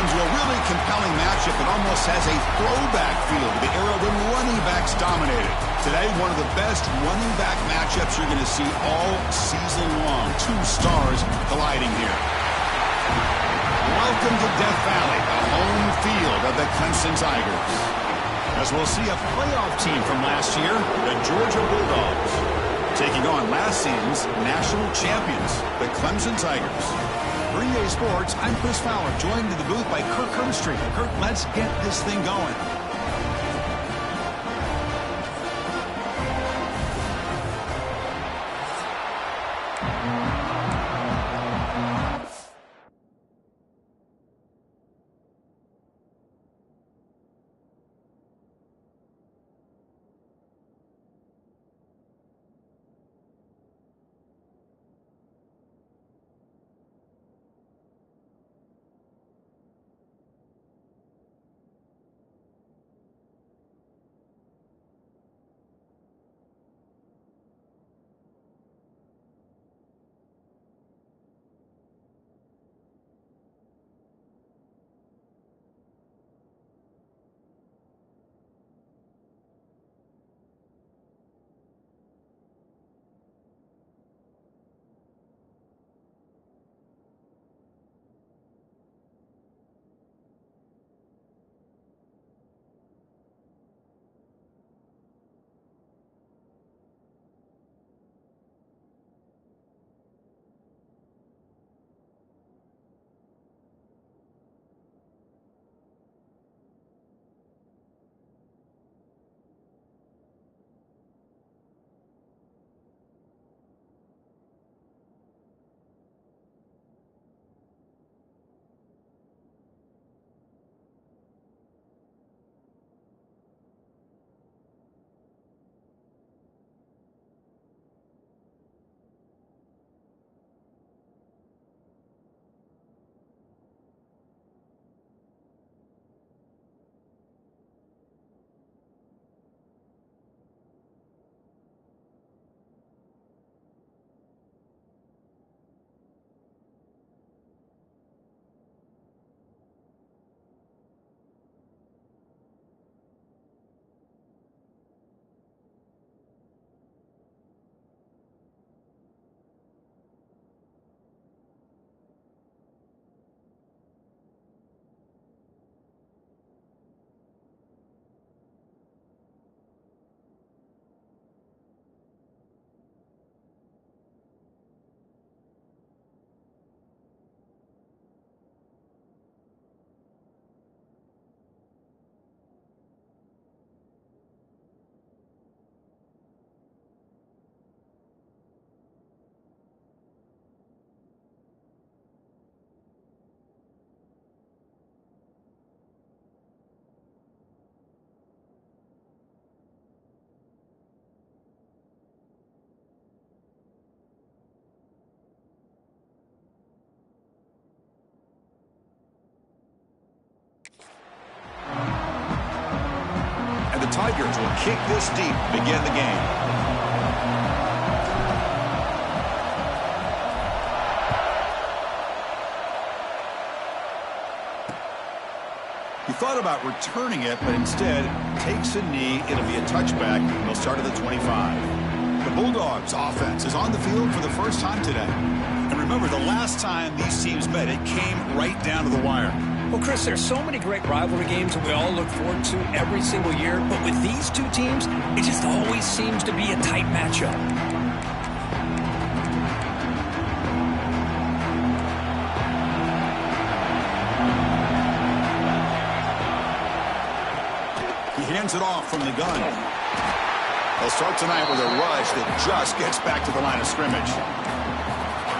into a really compelling matchup that almost has a throwback feel to the era when running backs dominated. Today, one of the best running back matchups you're going to see all season long. Two stars colliding here. Welcome to Death Valley, the home field of the Clemson Tigers. As we'll see a playoff team from last year, the Georgia Bulldogs, taking on last season's national champions, the Clemson Tigers. For EA Sports, I'm Chris Fowler, joined in the booth by Kirk Herbstreit. Kirk, let's get this thing going. The Tigers will kick this deep to begin the game. He thought about returning it, but instead takes a knee. It'll be a touchback. He'll start at the 25. The Bulldogs offense is on the field for the first time today. And remember, the last time these teams met, it came right down to the wire. Well, Chris, there's so many great rivalry games that we all look forward to every single year. But with these two teams, it just always seems to be a tight matchup. He hands it off from the gun. They'll start tonight with a rush that just gets back to the line of scrimmage.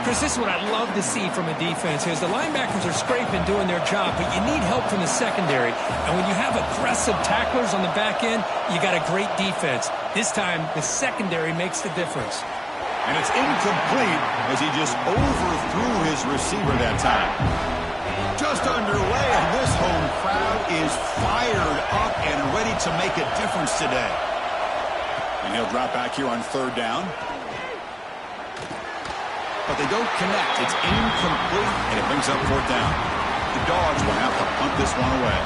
Chris, this is what I'd love to see from a defense is the linebackers are scraping, doing their job, but you need help from the secondary. And when you have aggressive tacklers on the back end, you got a great defense. This time, the secondary makes the difference. And it's incomplete as he just overthrew his receiver that time. Just underway, and this home crowd is fired up and ready to make a difference today. And he'll drop back here on third down. But they don't connect. It's incomplete, and it brings up fourth down. the Dogs will have to punt this one away.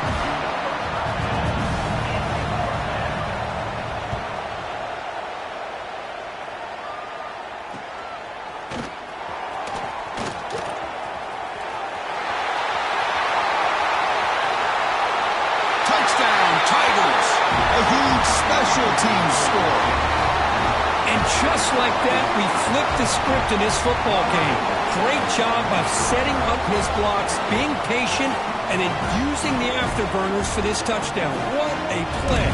Special teams score. And just like that, we flipped the script in this football game. Great job of setting up his blocks, being patient, and then using the afterburners for this touchdown. What a play.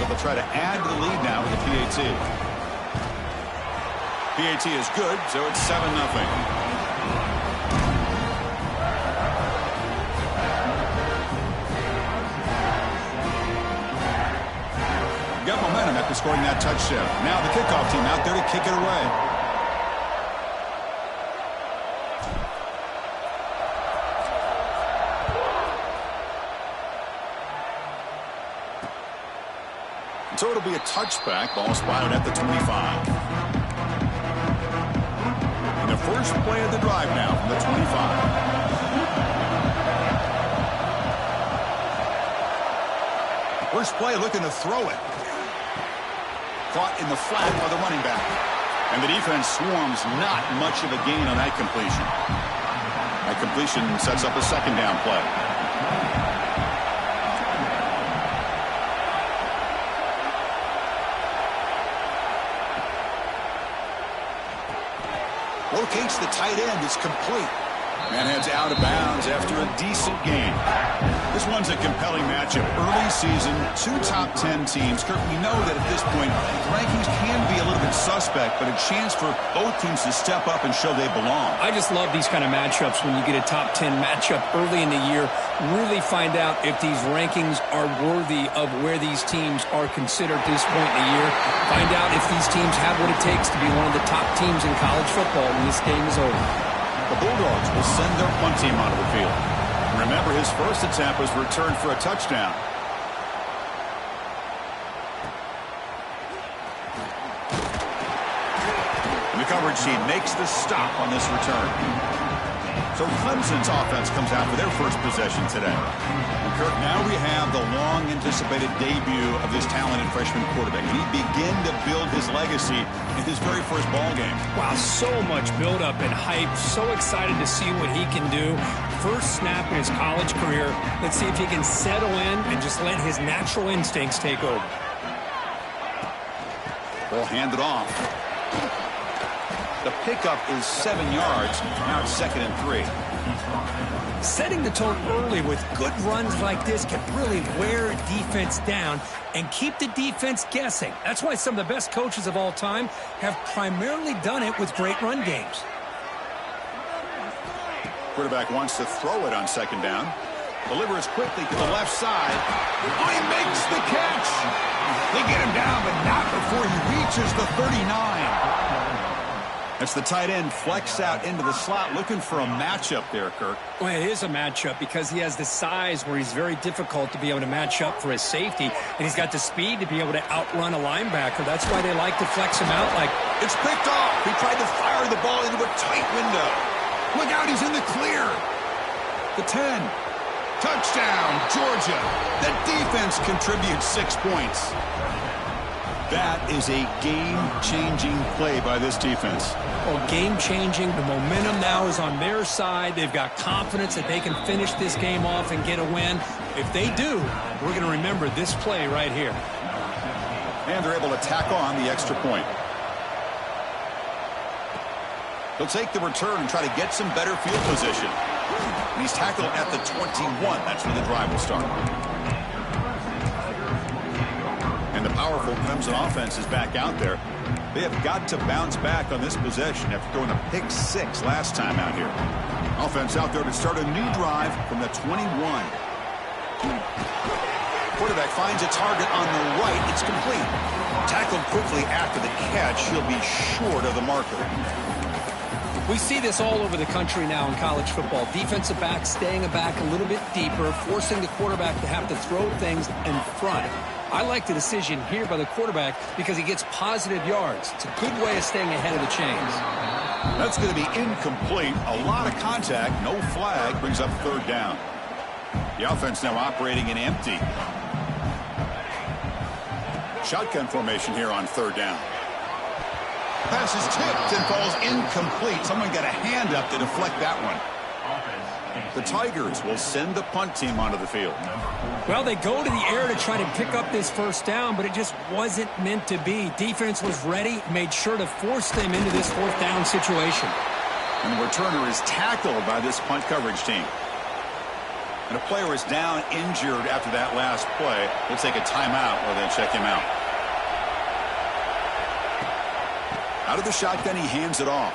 They'll try to add to the lead now with the PAT. PAT is good, so it's 7-0. Got momentum after scoring that touchdown. Now the kickoff team out there to kick it away. So it'll be a touchback. Ball spotted at the 25. And the first play of the drive now from the 25. First play looking to throw it. Caught in the flat by the running back. And the defense swarms, not much of a gain on that completion. That completion sets up a second down play. Locates the tight end. It's complete. And heads out of bounds after a decent game. This one's a compelling matchup. Early season, 2 top 10 teams. Kirk, we know that at this point, the rankings can be a little bit suspect, but a chance for both teams to step up and show they belong. I just love these kind of matchups when you get a top 10 matchup early in the year. Really find out if these rankings are worthy of where these teams are considered at this point in the year. Find out if these teams have what it takes to be one of the top teams in college football when this game is over. The Bulldogs will send their punt team onto the field. Remember, his first attempt was returned for a touchdown. And the coverage team makes the stop on this return. So Clemson's offense comes out for their first possession today. And Kirk, now we have the long-anticipated debut of this talented freshman quarterback. And he began to build his legacy in his very first ball game. Wow, so much build-up and hype. So excited to see what he can do. First snap in his college career. Let's see if he can settle in and just let his natural instincts take over. Ball handed off. The pickup is 7 yards. Now it's 2nd and 3. Setting the tone early with good runs like this can really wear a defense down and keep the defense guessing. That's why some of the best coaches of all time have primarily done it with great run games. Quarterback wants to throw it on 2nd down. Delivers quickly to the left side. Oh, he makes the catch. They get him down, but not before he reaches the 39. That's the tight end flex out into the slot, looking for a matchup there, Kirk. Well, it is a matchup because he has the size where he's very difficult to be able to match up for his safety, and he's got the speed to be able to outrun a linebacker. That's why they like to flex him out like... It's picked off. He tried to fire the ball into a tight window. Look out, he's in the clear. The 10. Touchdown, Georgia. The defense contributes 6 points. That is a game-changing play by this defense. Well, game-changing. The momentum now is on their side. They've got confidence that they can finish this game off and get a win. If they do, we're going to remember this play right here. And they're able to tack on the extra point. He'll take the return and try to get some better field position. And he's tackled at the 21. That's where the drive will start. And the powerful Clemson offense is back out there. They have got to bounce back on this possession after throwing a pick 6 last time out here. Offense out there to start a new drive from the 21. Quarterback finds a target on the right. It's complete. Tackled quickly after the catch. He'll be short of the marker. We see this all over the country now in college football. Defensive backs staying back a little bit deeper, forcing the quarterback to have to throw things in front. I like the decision here by the quarterback because he gets positive yards. It's a good way of staying ahead of the chains. That's going to be incomplete. A lot of contact. No flag. Brings up third down. The offense now operating in empty. Shotgun formation here on third down. Pass is tipped and falls incomplete. Someone got a hand up to deflect that one. The Tigers will send the punt team onto the field. Well, they go to the air to try to pick up this first down, but it just wasn't meant to be. Defense was ready, made sure to force them into this fourth down situation. And the returner is tackled by this punt coverage team. And a player is down injured after that last play. They'll take a timeout or they'll check him out. Out of the shotgun, he hands it off.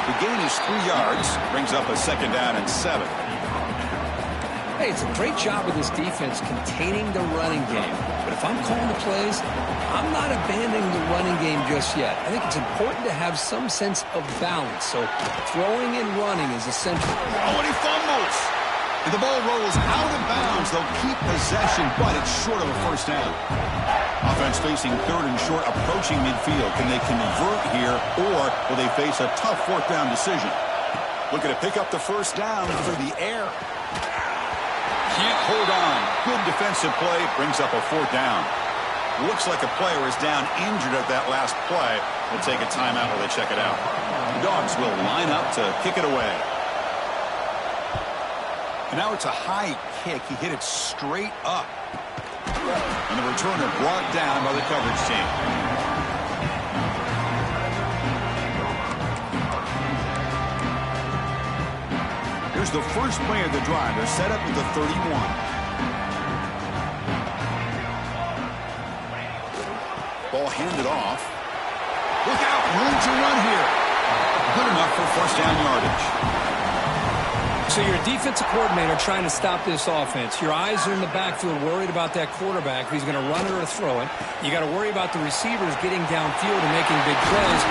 The gain is 3 yards. Brings up a second down and 7. Hey, it's a great job of this defense containing the running game. But if I'm calling the plays, I'm not abandoning the running game just yet. I think it's important to have some sense of balance. So throwing and running is essential. Oh, and he fumbles. And the ball rolls out of bounds. They'll keep possession, but it's short of a first down. Offense facing third and short, approaching midfield. Can they convert here, or will they face a tough fourth down decision? Looking to pick up the first down through the air. Can't hold on. Good defensive play. Brings up a fourth down. Looks like a player is down injured at that last play. We'll take a timeout while they check it out. The Dogs will line up to kick it away. And now it's a high kick. He hit it straight up. And the returner brought down by the coverage team. Here's the first play of the drive. They're set up at the 31. Ball handed off. Look out, room to run here. Good enough for first down yardage. So you're a defensive coordinator trying to stop this offense. Your eyes are in the backfield worried about that quarterback, if he's going to run it or throw it. You got to worry about the receivers getting downfield and making big plays.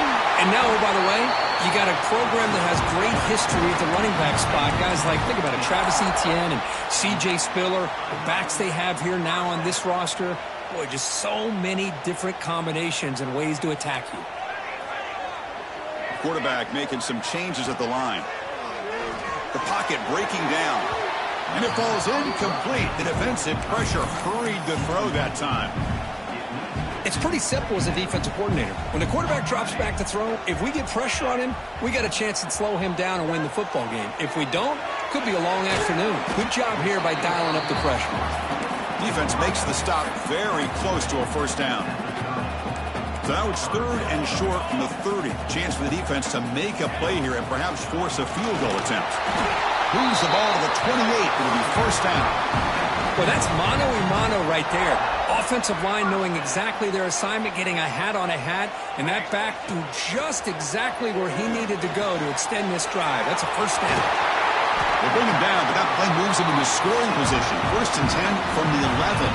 And now, oh, by the way, you got a program that has great history at the running back spot. Guys like, think about it, Travis Etienne and C.J. Spiller, the backs they have here now on this roster. Boy, just so many different combinations and ways to attack you. Quarterback making some changes at the line. The pocket breaking down. And it falls incomplete. The defensive pressure hurried to throw that time. It's pretty simple as a defensive coordinator. When the quarterback drops back to throw, if we get pressure on him, we got a chance to slow him down and win the football game. If we don't, could be a long afternoon. Good job here by dialing up the pressure. Defense makes the stop very close to a first down. So now it's third and short from the 30. Chance for the defense to make a play here and perhaps force a field goal attempt. Moves the ball to the 28. It'll be first down. Well, that's mano-a-mano right there. Offensive line knowing exactly their assignment, getting a hat on a hat, and that back threw just exactly where he needed to go to extend this drive. That's a first down. They'll bring him down, but that play moves him into scoring position. First and 10 from the 11.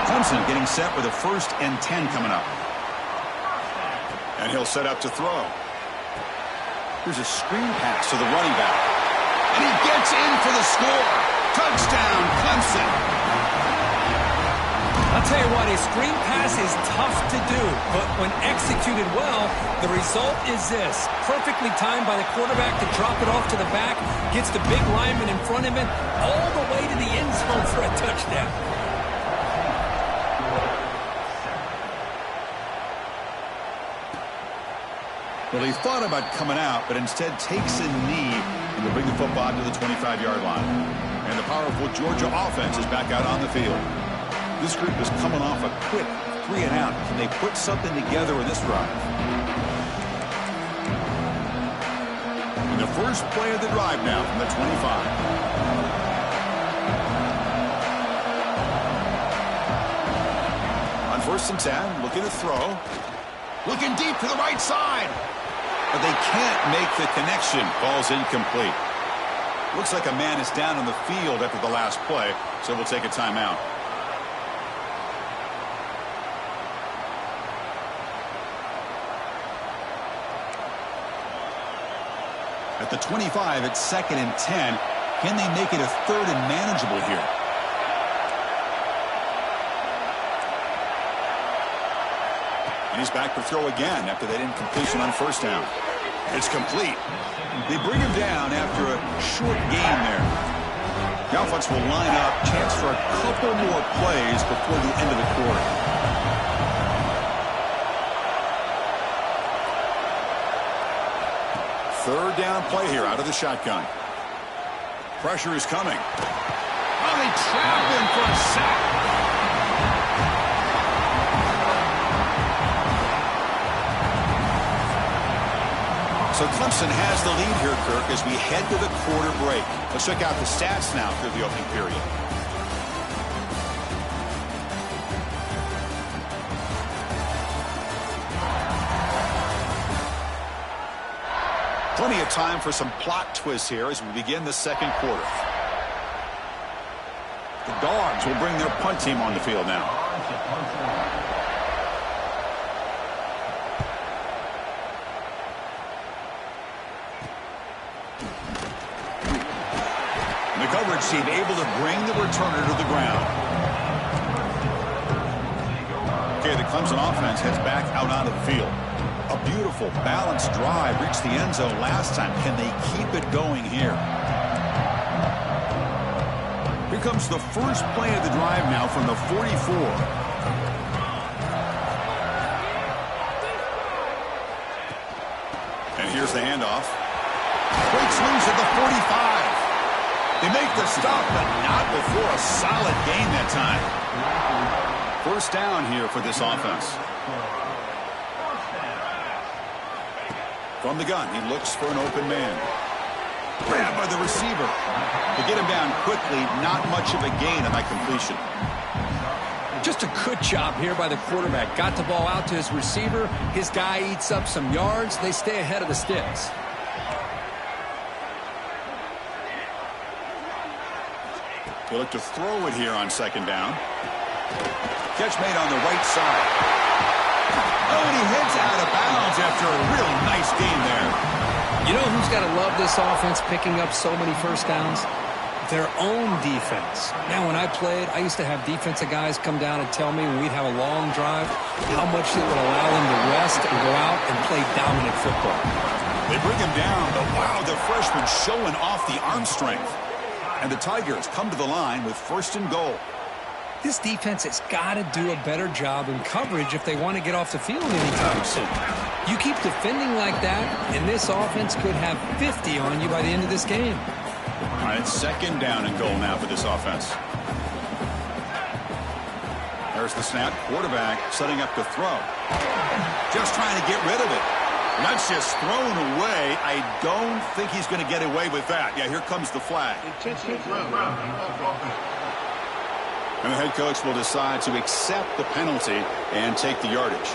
Clemson getting set with a first and 10 coming up. And he'll set up to throw. Here's a screen pass to the running back. And he gets in for the score. Touchdown, Clemson. I'll tell you what, a screen pass is tough to do, but when executed well, the result is this. Perfectly timed by the quarterback to drop it off to the back, gets the big lineman in front of him, all the way to the end zone for a touchdown. Well, he thought about coming out, but instead takes a knee and will bring the football to the 25-yard line. And the powerful Georgia offense is back out on the field. This group is coming off a quick 3-and-out. Can they put something together in this drive? And the first play of the drive now from the 25. On first and 10, looking to throw. Looking deep to the right side. But they can't make the connection. Ball's incomplete. Looks like a man is down on the field after the last play, so we'll take a timeout. At the 25, it's 2nd and 10. Can they make it a 3rd and manageable here? And he's back to throw again after that incompletion on 1st down. It's complete. They bring him down after a short gain there. The offense will line up. Chance for a couple more plays before the end of the quarter. Third down play here out of the shotgun. Pressure is coming. Oh, they trap him for a sack. So Clemson has the lead here, Kirk, as we head to the quarter break. Let's check out the stats now through the opening period. Plenty of time for some plot twists here as we begin the second quarter. The Dogs will bring their punt team on the field now. The coverage team able to bring the returner to the ground. Okay, the Clemson offense heads back out onto the field. A beautiful, balanced drive reached the end zone last time. Can they keep it going here? Here comes the first play of the drive now from the 44. And here's the handoff. Breaks loose at the 45. They make the stop, but not before a solid gain that time. First down here for this offense. From the gun, he looks for an open man. Grabbed by the receiver. To get him down quickly, not much of a gain on that completion. Just a good job here by the quarterback. Got the ball out to his receiver. His guy eats up some yards. They stay ahead of the sticks. They look to throw it here on 2nd down. Catch made on the right side. Oh, and he heads out of bounds after a real nice game there. You know who's got to love this offense picking up so many first downs? Their own defense. Now, when I played, I used to have defensive guys come down and tell me when we'd have a long drive how much it would allow them to rest and go out and play dominant football. They bring him down, but wow, the freshman showing off the arm strength. And the Tigers come to the line with 1st and goal. This defense has got to do a better job in coverage if they want to get off the field anytime soon. You keep defending like that, and this offense could have 50 on you by the end of this game. All right, 2nd down and goal now for this offense. There's the snap. Quarterback setting up to throw. Just trying to get rid of it. And that's just thrown away. I don't think he's going to get away with that. Yeah, here comes the flag. And the head coach will decide to accept the penalty and take the yardage.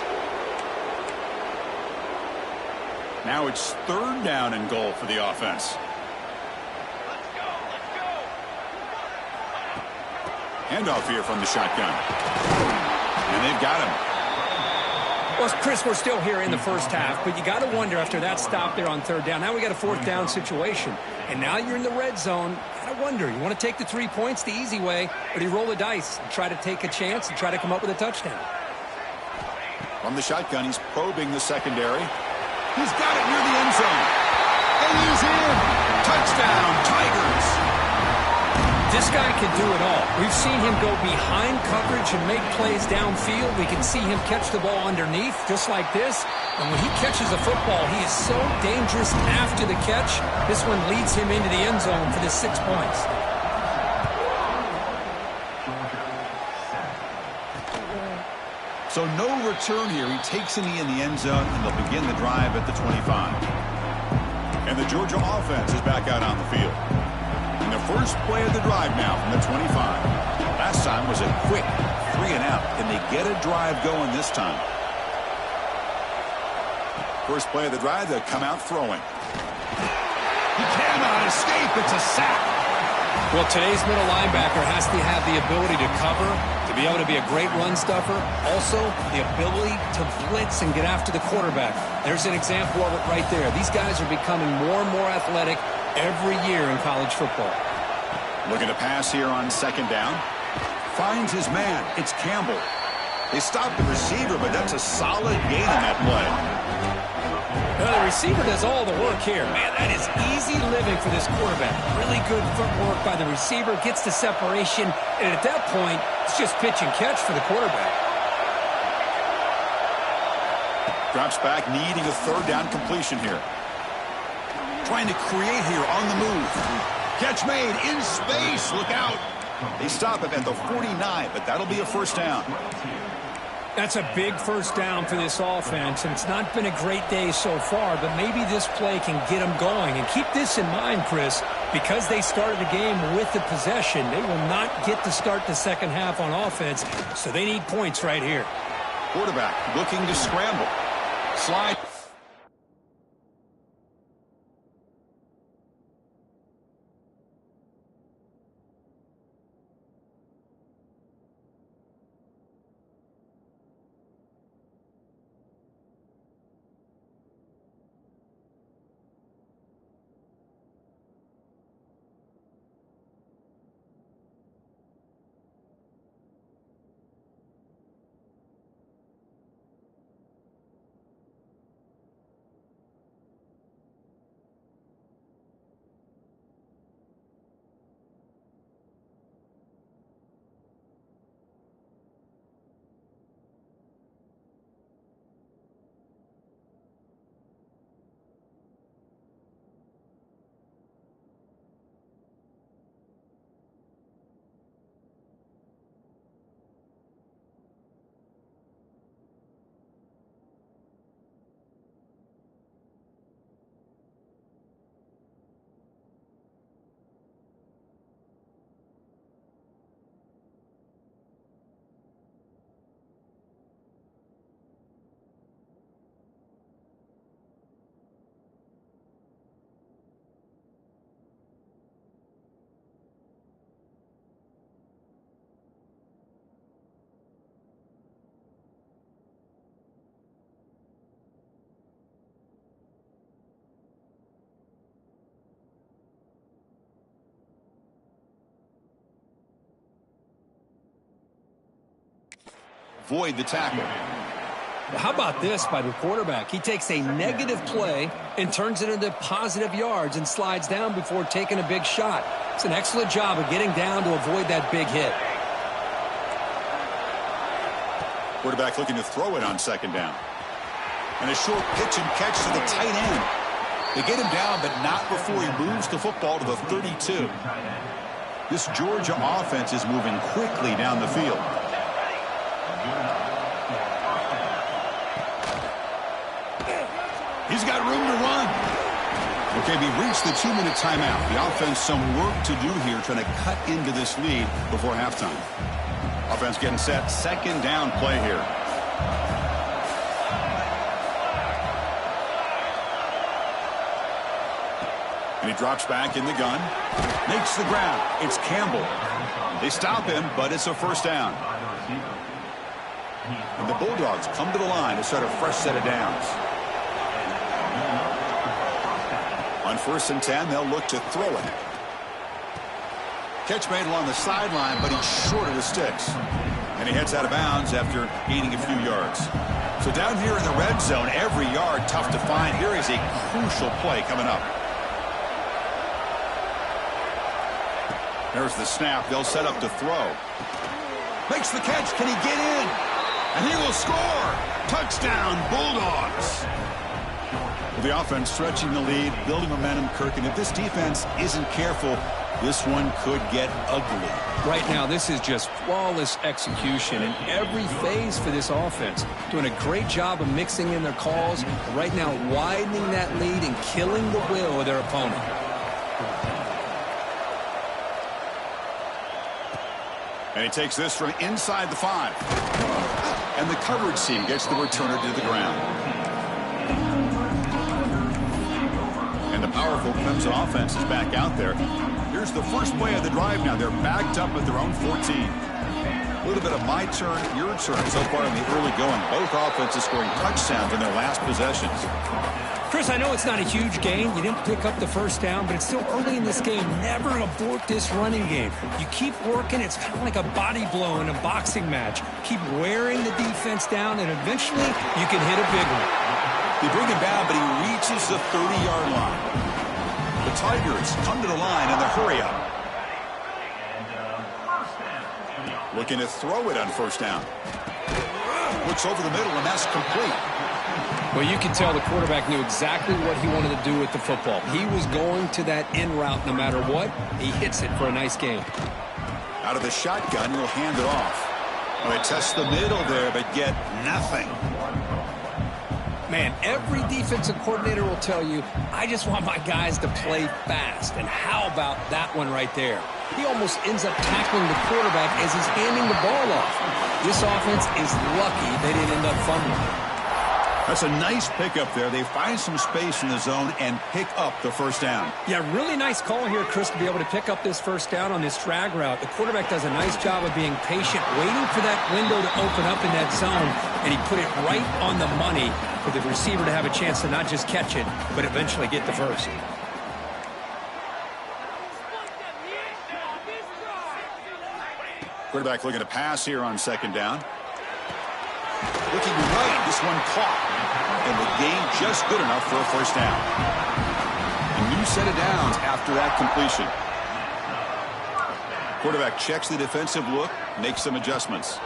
Now it's 3rd down and goal for the offense. Handoff here from the shotgun. And they've got him. Well, Chris, we're still here in the first half, but you got to wonder after that stop there on 3rd down. Now we got a 4th down situation, and now you're in the red zone. You got to wonder, you want to take the 3 points the easy way, or do you roll the dice and try to take a chance and try to come up with a touchdown? From the shotgun, he's probing the secondary. He's got it near the end zone. And he's in. Touchdown, Tigers. This guy can do it all. We've seen him go behind coverage and make plays downfield. We can see him catch the ball underneath just like this. And when he catches a football, he is so dangerous after the catch. This one leads him into the end zone for the 6 points. So no return here. He takes him in the end zone, and they'll begin the drive at the 25. And the Georgia offense is back out on the field. And the first play of the drive now from the 25. Last time was a quick 3 and out. Can they get a drive going this time? First play of the drive, they'll come out throwing. He cannot escape. It's a sack. Well, today's middle linebacker has to have the ability to cover, to be able to be a great run stuffer, also the ability to blitz and get after the quarterback. There's an example of it right there. These guys are becoming more and more athletic every year in college football. Looking to pass here on second down. Finds his man. It's Campbell. They stopped the receiver, but that's a solid gain on that play. Now, the receiver does all the work here. Man, that is easy living for this quarterback. Really good footwork by the receiver, gets the separation, and at that point, it's just pitch and catch for the quarterback. Drops back, needing a third down completion here. Trying to create here on the move. Catch made in space. Look out. They stop him at the 49, but that'll be a first down. That's a big first down for this offense, and it's not been a great day so far, but maybe this play can get them going. And keep this in mind, Chris, because they started the game with the possession, they will not get to start the second half on offense, so they need points right here. Quarterback looking to scramble. Slide. Void the tackle. Well, how about this by the quarterback? He takes a negative play and turns it into positive yards and slides down before taking a big shot. It's an excellent job of getting down to avoid that big hit. Quarterback looking to throw it on second down. And a short pitch and catch to the tight end. They get him down, but not before he moves the football to the 32. This Georgia offense is moving quickly down the field. He's got room to run. Okay, we reached the 2-minute timeout. The offense some work to do here trying to cut into this lead before halftime. Offense getting set. Second down play here. And he drops back in the gun. Makes the ground. It's Campbell. They stop him, but it's a first down. And the Bulldogs come to the line to start a fresh set of downs. On 1st and 10, they'll look to throw it. Catch made along the sideline, but he's short of the sticks. And he heads out of bounds after gaining a few yards. So down here in the red zone, every yard tough to find. Here is a crucial play coming up. There's the snap. They'll set up to throw. Makes the catch. Can he get in? And he will score. Touchdown, Bulldogs. The offense stretching the lead, building momentum, Kirk. And if this defense isn't careful, this one could get ugly. Right now, this is just flawless execution in every phase for this offense. Doing a great job of mixing in their calls. Right now, widening that lead and killing the will of their opponent. And he takes this from inside the 5. And the coverage team gets the returner to the ground. And the powerful Clemson offense is back out there. Here's the first play of the drive now. They're backed up at their own 14. A little bit of my turn, your turn so far in the early going. Both offenses scoring touchdowns in their last possessions. Chris, I know it's not a huge gain. You didn't pick up the first down, but it's still early in this game. Never abort this running game. You keep working. It's kind of like a body blow in a boxing match. Keep wearing the defense down, and eventually you can hit a big one. They bring him down, but he reaches the 30-yard line. The Tigers come to the line in the hurry-up. Looking to throw it on first down. Looks over the middle, and that's complete. Well, you can tell the quarterback knew exactly what he wanted to do with the football. He was going to that in route no matter what. He hits it for a nice gain. Out of the shotgun, he'll hand it off. Well, they test the middle there, but get nothing. Man, every defensive coordinator will tell you, I just want my guys to play fast. And how about that one right there? He almost ends up tackling the quarterback as he's handing the ball off. This offense is lucky they didn't end up fumbling. That's a nice pickup there. They find some space in the zone and pick up the first down. Yeah, really nice call here, Chris, to be able to pick up this first down on this drag route. The quarterback does a nice job of being patient, waiting for that window to open up in that zone, and he put it right on the money for the receiver to have a chance to not just catch it, but eventually get the first. Quarterback looking to pass here on second down. Looking right, this one caught. And the gain just good enough for a first down. A new set of downs after that completion. Quarterback checks the defensive look, makes some adjustments.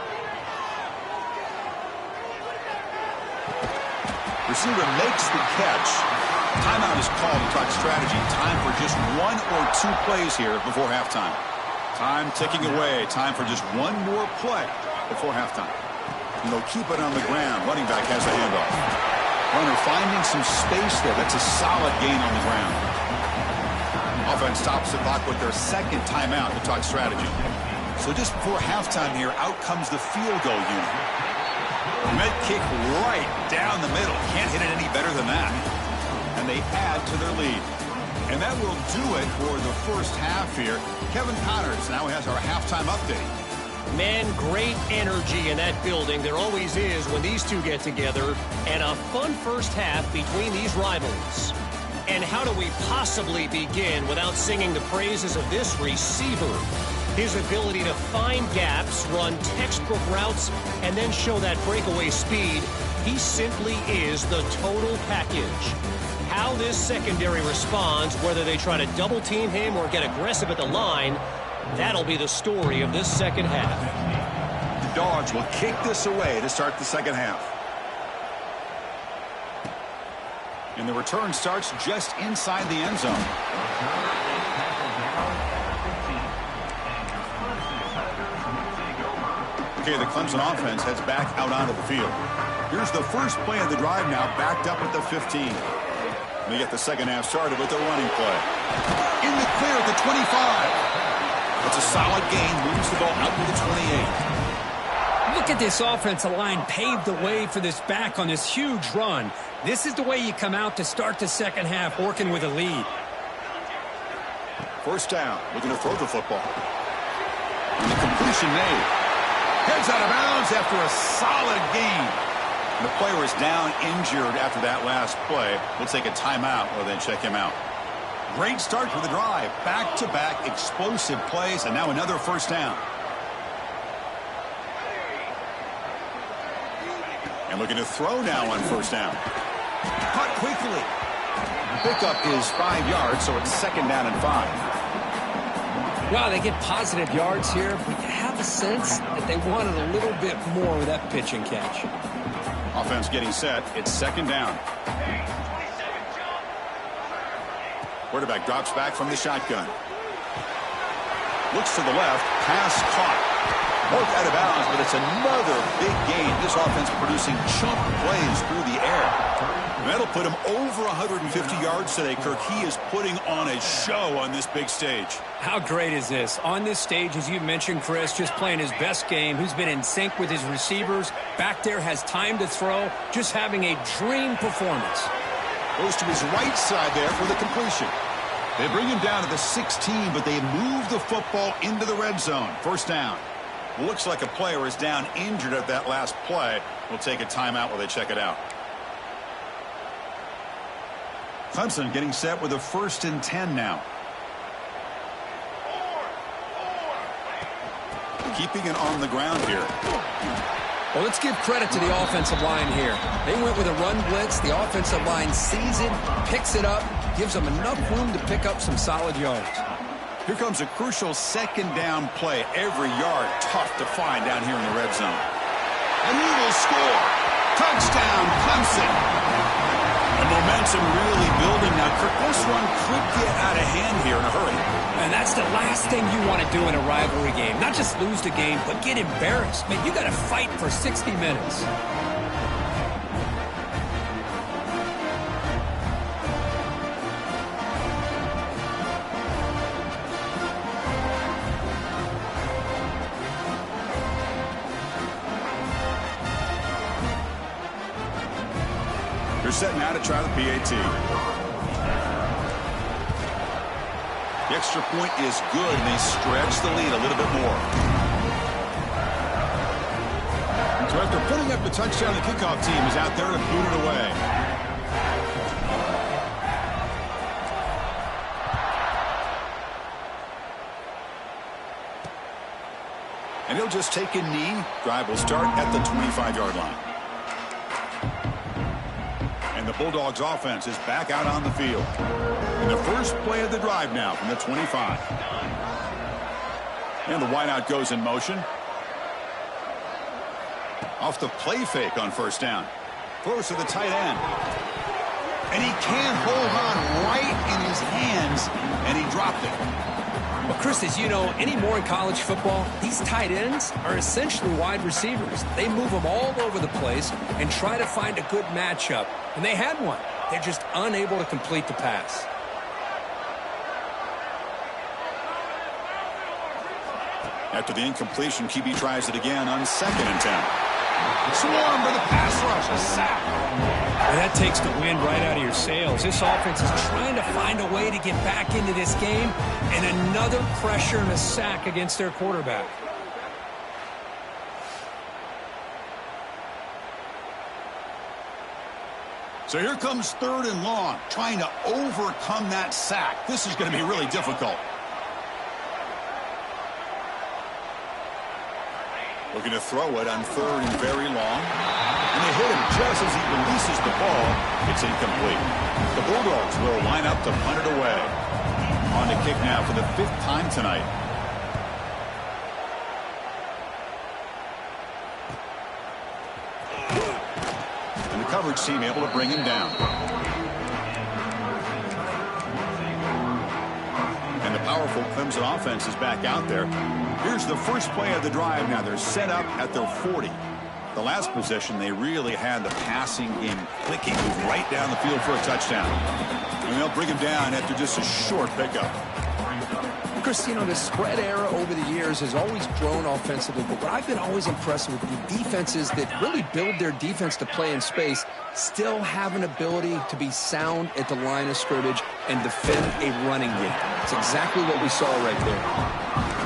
Receiver makes the catch. Timeout is called to talk strategy. Time for just one or two plays here before halftime. Time ticking away. Time for just one more play before halftime. And they'll keep it on the ground. Running back has a handoff. Runner finding some space there. That's a solid gain on the ground. Offense stops the clock with their second timeout to talk strategy. So just before halftime here, out comes the field goal unit. Med kick right down the middle. Can't hit it any better than that. And they add to their lead. And that will do it for the first half here. Kevin Connors now has our halftime update. Man, great energy in that building. There always is when these two get together. And a fun first half between these rivals. And how do we possibly begin without singing the praises of this receiver? His ability to find gaps, run textbook routes, and then show that breakaway speed. He simply is the total package. How this secondary responds, whether they try to double team him or get aggressive at the line, that'll be the story of this second half. The Dogs will kick this away to start the second half. And the return starts just inside the end zone. Okay, the Clemson offense heads back out onto the field. Here's the first play of the drive now, backed up at the 15. We get the second half started with the running play. In the clear at the 25. It's a solid gain, moves the ball out to the 28. Look at this offensive line paved the way for this back on this huge run. This is the way you come out to start the second half, working with a lead. First down, looking to throw the football. And the completion made. Heads out of bounds after a solid gain. And the player is down injured after that last play. We'll take a timeout or then check him out. Great start for the drive. Back-to-back explosive plays, and now another first down. And looking to throw now on first down. Cut quickly. Pickup is 5 yards, so it's second down and 5. Wow, they get positive yards here, but you have a sense that they wanted a little bit more with that pitch and catch. Offense getting set. It's second down. Quarterback drops back from the shotgun. Looks to the left. Pass caught. Both out of bounds, but it's another big gain. This offense producing chunk plays through the air. That'll put him over 150 yards today, Kirk. He is putting on a show on this big stage. How great is this? On this stage, as you mentioned, Chris, just playing his best game. He's been in sync with his receivers. Back there, has time to throw. Just having a dream performance. Goes to his right side there for the completion. They bring him down to the 16, but they move the football into the red zone. First down. Looks like a player is down injured at that last play. We'll take a timeout while they check it out. Clemson getting set with a 1st and 10 now. Keeping it on the ground here. Well, let's give credit to the offensive line here. They went with a run blitz. The offensive line sees it, picks it up, gives them enough room to pick up some solid yards. Here comes a crucial 2nd down play. Every yard tough to find down here in the red zone. And he will score. Touchdown, Clemson. The momentum really building now. Kirk, this one could get out of hand here in a hurry. And that's the last thing you want to do in a rivalry game. Not just lose the game, but get embarrassed. Man, you got to fight for 60 minutes. They're setting out to try the PAT. The extra point is good, and they stretch the lead a little bit more. So after putting up the touchdown, the kickoff team is out there to boot it away. And he'll just take a knee. Drive will start at the 25-yard line. And the Bulldogs offense is back out on the field. And the first play of the drive now from the 25. And the wideout goes in motion. Off the play fake on first down. Throws to the tight end. And he can't hold on right in his hands. And he dropped it. Well, Chris, as you know, anymore in college football, these tight ends are essentially wide receivers. They move them all over the place and try to find a good matchup. And they had one. They're just unable to complete the pass. After the incompletion, QB tries it again on 2nd and 10. Swarm for the pass rush, a sack. And that takes the wind right out of your sails. This offense is trying to find a way to get back into this game, and another pressure and a sack against their quarterback. So here comes 3rd and long, trying to overcome that sack. This is going to be really difficult. Looking to throw it on 3rd and very long. And they hit him just as he releases the ball. It's incomplete. The Bulldogs will line up to punt it away. On to kick now for the 5th time tonight. And the coverage team able to bring him down. And the powerful Clemson offense is back out there. Here's the first play of the drive now. They're set up at their 40. The last possession, they really had the passing game clicking, moved right down the field for a touchdown. And they'll bring him down after just a short pickup. Chris, you know, the spread era over the years has always grown offensively, but what I've been always impressed with the defenses that really build their defense to play in space still have an ability to be sound at the line of scrimmage and defend a running game. It's exactly what we saw right there.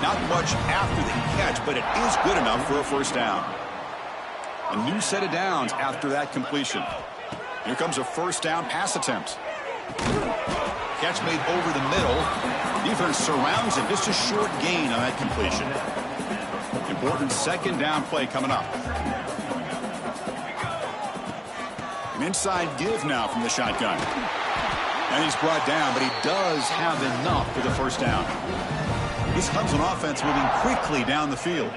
Not much after the catch, but it is good enough for a first down. A new set of downs after that completion. Here comes a first down pass attempt. Catch made over the middle. Defense surrounds him. Just a short gain on that completion. Important 2nd down play coming up. An inside give now from the shotgun. And he's brought down, but he does have enough for the first down. This Clemson offense moving quickly down the field.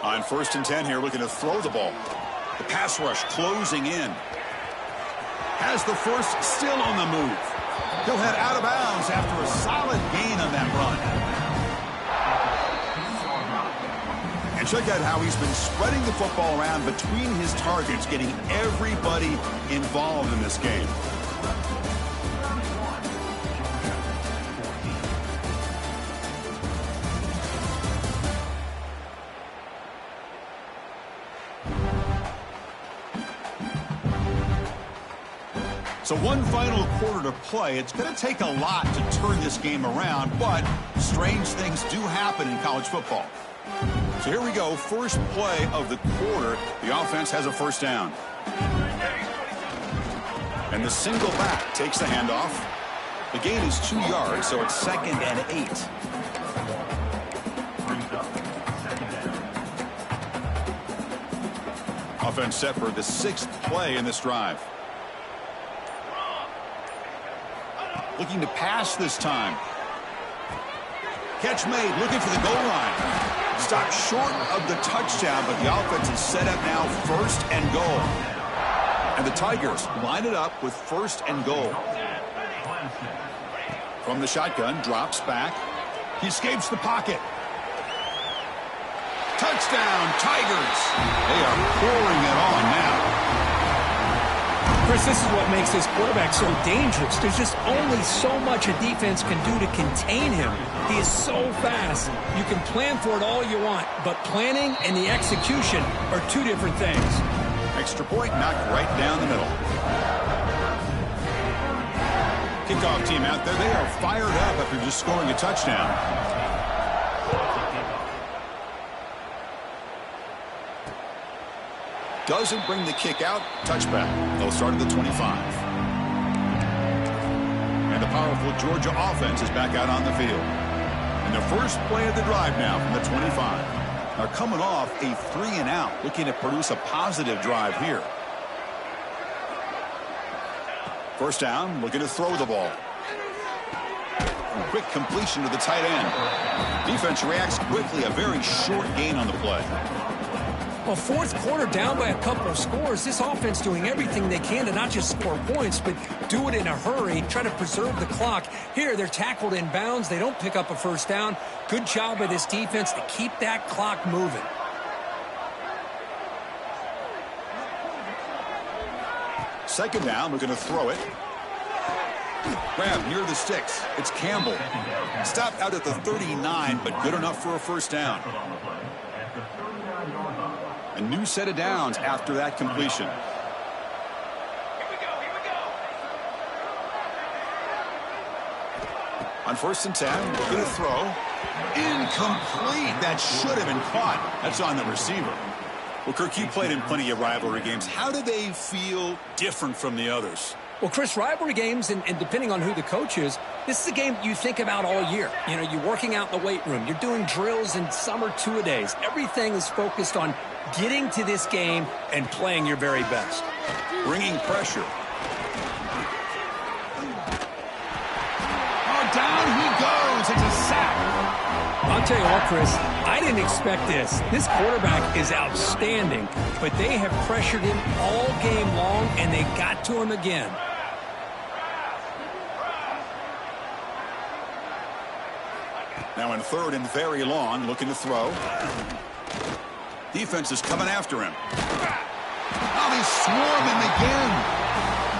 On 1st and 10 here, looking to throw the ball. The pass rush closing in. Has the first still on the move. He'll head out of bounds after a solid gain on that run. And check out how he's been spreading the football around between his targets, getting everybody involved in this game. So one final quarter to play. It's going to take a lot to turn this game around, but strange things do happen in college football. So here we go. First play of the quarter. The offense has a first down. And the single back takes the handoff. The gain is 2 yards, so it's 2nd and 8. Offense set for the 6th play in this drive. Looking to pass this time. Catch made, looking for the goal line. Stopped short of the touchdown, but the offense is set up now 1st and goal. And the Tigers line it up with 1st and goal. From the shotgun, drops back. He escapes the pocket. Touchdown, Tigers. They are pouring it on now. Chris, this is what makes this quarterback so dangerous. There's just only so much a defense can do to contain him. He is so fast. You can plan for it all you want, but planning and the execution are two different things. Extra point knocked right down the middle. Kickoff team out there. They are fired up after just scoring a touchdown. Doesn't bring the kick out. Touchback. They'll start at the 25. And the powerful Georgia offense is back out on the field. And the first play of the drive now from the 25. They're coming off a 3-and-out, looking to produce a positive drive here. First down, looking to throw the ball. Quick completion to the tight end. Defense reacts quickly, a very short gain on the play. Well, 4th quarter down by a couple of scores. This offense doing everything they can to not just score points, but do it in a hurry, try to preserve the clock. Here, they're tackled in bounds. They don't pick up a first down. Good job by this defense to keep that clock moving. Second down, we're going to throw it. Grab near the sticks. It's Campbell. Stopped out at the 39, but good enough for a first down. A new set of downs after that completion. On 1st and 10, we're going to throw. Incomplete. That should have been caught. That's on the receiver. Well, Kirk, you played in plenty of rivalry games. How do they feel different from the others? Well, Chris, rivalry games, and depending on who the coach is, this is a game you think about all year. You know, you're working out in the weight room. You're doing drills in summer two-a-days. Everything is focused on getting to this game and playing your very best. Bringing pressure. Oh, down he goes. It's a sack. I'll tell you what, Chris, I didn't expect this. This quarterback is outstanding, but they have pressured him all game long, and they got to him again. Now in 3rd and very long, looking to throw. Defense is coming after him. Oh, they swarm him again.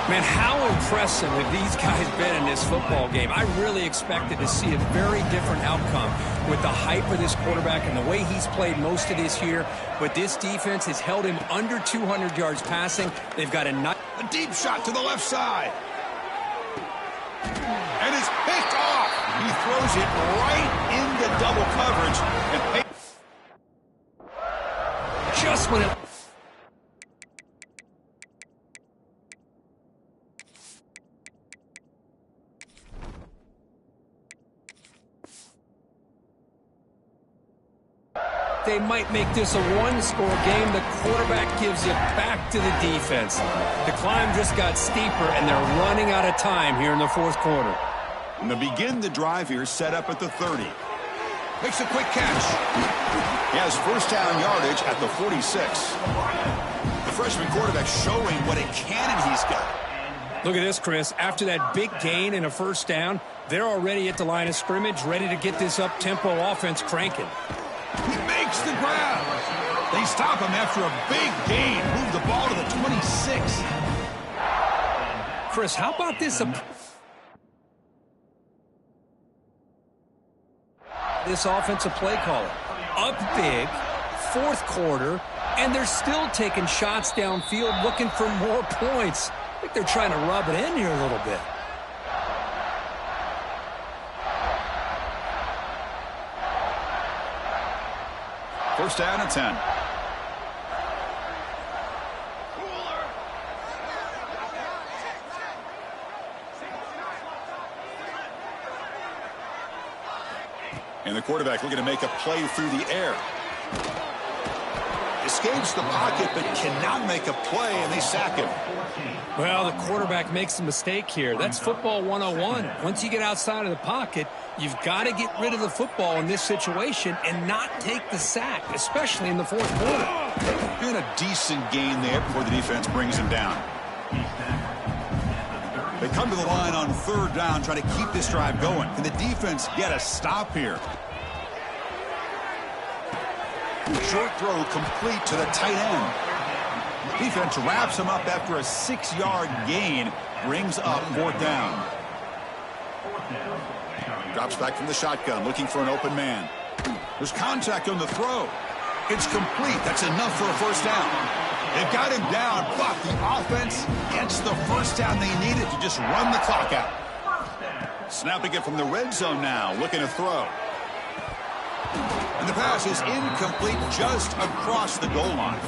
Man, how impressive have these guys been in this football game? I really expected to see a very different outcome with the hype of this quarterback and the way he's played most of this year. But this defense has held him under 200 yards passing. They've got a deep shot to the left side. And it's picked off. He throws it right into double coverage. And just when it... They might make this a one-score game. The quarterback gives it back to the defense. The climb just got steeper, and they're running out of time here in the 4th quarter. And to begin the drive here, set up at the 30. Makes a quick catch. He has first down yardage at the 46. The freshman quarterback showing what a cannon he's got. Look at this, Chris. After that big gain and a first down, they're already at the line of scrimmage, ready to get this up-tempo offense cranking. He makes the grab. They stop him after a big gain. Move the ball to the 26. Chris, how about this? This offensive play caller. Up big, 4th quarter, and they're still taking shots downfield looking for more points. I think they're trying to rub it in here a little bit. First down and 10. And the quarterback looking to make a play through the air. Escapes the pocket, but cannot make a play, and they sack him. Well, the quarterback makes a mistake here. That's football 101. Once you get outside of the pocket, you've got to get rid of the football in this situation and not take the sack, especially in the fourth quarter. And a decent gain there before the defense brings him down. They come to the line on third down, trying to keep this drive going. Can the defense get a stop here? Short throw complete to the tight end. Defense wraps him up after a 6-yard gain. Brings up fourth down. Drops back from the shotgun, looking for an open man. There's contact on the throw. It's complete. That's enough for a first down. They've got him down, but the offense gets the first down they needed to just run the clock out. Snapping it from the red zone now, looking to throw. And the pass is incomplete just across the goal line.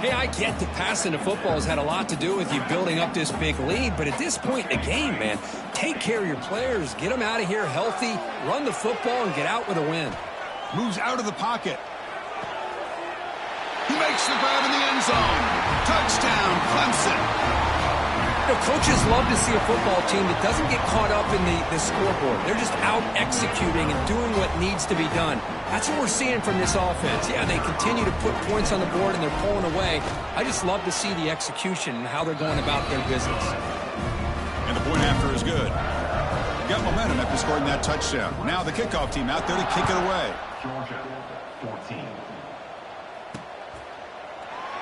Hey, I get that passing the football has had a lot to do with you building up this big lead, but at this point in the game, man, take care of your players, get them out of here healthy, run the football, and get out with a win. Moves out of the pocket. He makes the grab in the end zone. Touchdown, Clemson. You know, coaches love to see a football team that doesn't get caught up in the scoreboard. They're just out executing and doing what needs to be done. That's what we're seeing from this offense. Yeah, they continue to put points on the board and they're pulling away. I just love to see the execution and how they're going about their business. And the point after is good. Got momentum after scoring that touchdown. Now the kickoff team out there to kick it away. Georgia, 14.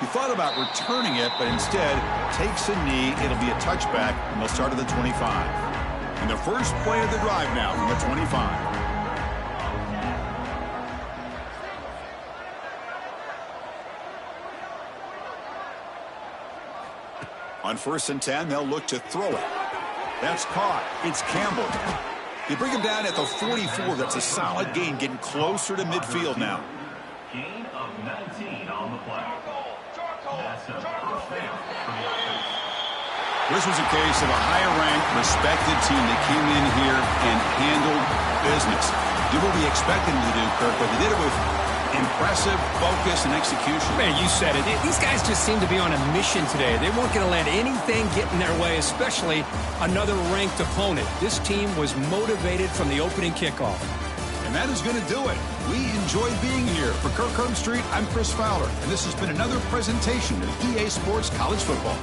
He thought about returning it, but instead takes a knee. It'll be a touchback, and they'll start at the 25. And the first play of the drive now from the 25. On 1st and 10, they'll look to throw it. That's caught. It's Campbell. You bring him down at the 44. That's a solid gain, getting closer to midfield now. Gain of 19 on the play. That's a first down for the offense. This was a case of a higher-ranked, respected team that came in here and handled business. Did what we expected them to do, Kirk, but they did it with impressive focus and execution. Man, you said it. These guys just seem to be on a mission today. They weren't going to let anything get in their way, especially another ranked opponent. This team was motivated from the opening kickoff. And that is going to do it. We enjoyed being here. For Kirk Street, I'm Chris Fowler, and this has been another presentation of EA Sports College Football.